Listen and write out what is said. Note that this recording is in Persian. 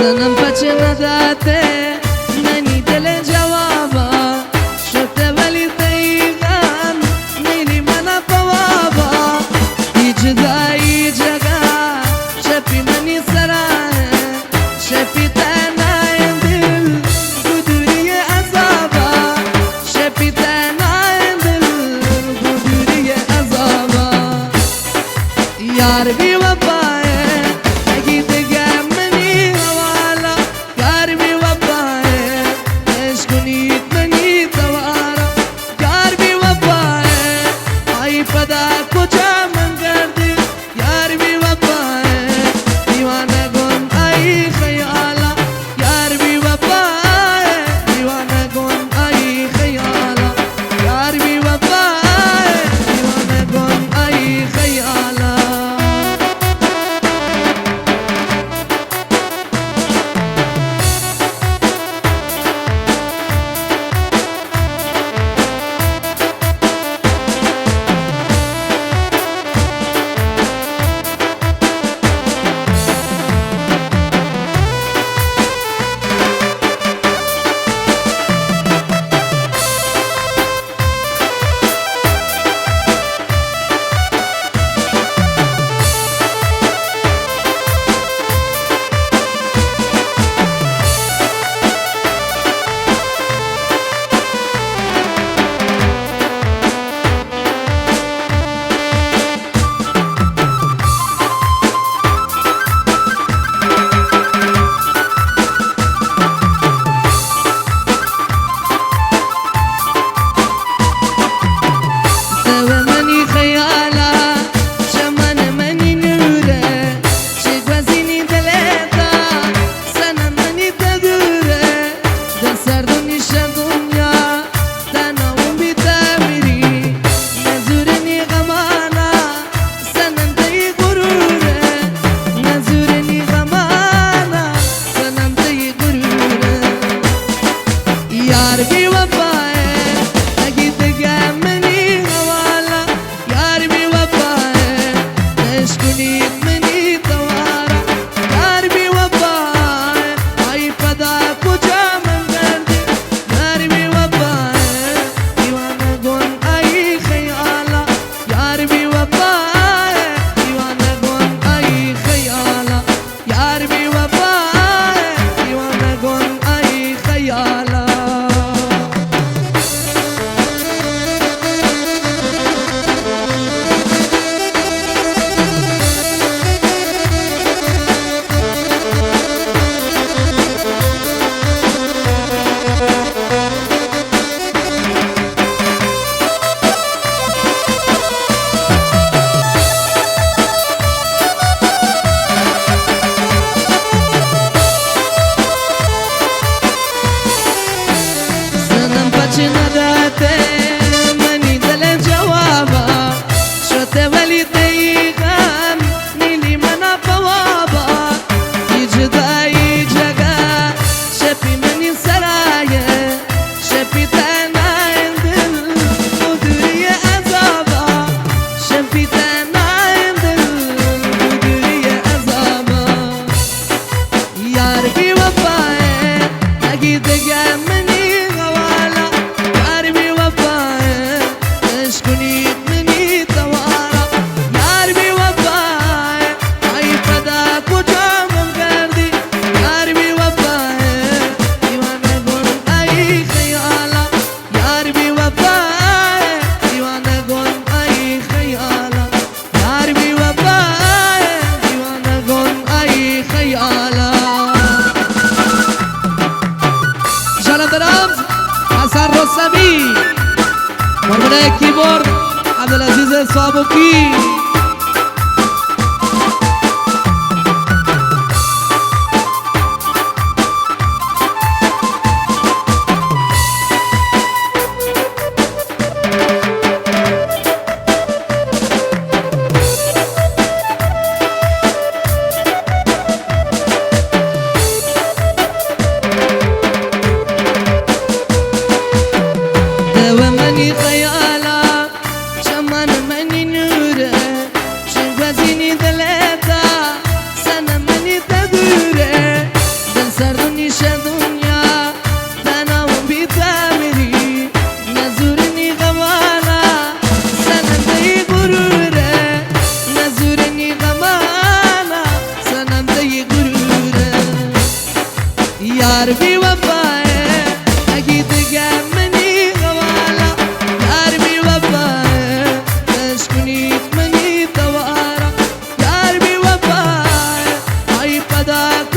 سنم بچه نداده منی دل جوابا شده ولی دقیقا نیلی من قوابا هیچ دایی جگا شفی منی سرانه شفی تنایم دل گدوری عذابا شفی تنایم دل گدوری عذابا یار بی وفایه اگی دگم منی حوالا یار بی وفایه عشقونیت منی دوارا یار بی وفایه آی پدا کجا من کردی یار بی وفایه دیوانه گن آی خیالا یار بی وفایه دیوانه گن آی خیالا یار بی وفایه دیوانه گن آی خیالا مرمونه کیبورد عبدالعزیز صابوکی يا ربي وفاي أكيد مني غوالا يا ربي وفاي تشكنيت مني توارا يا ربي وفاي هاي فداك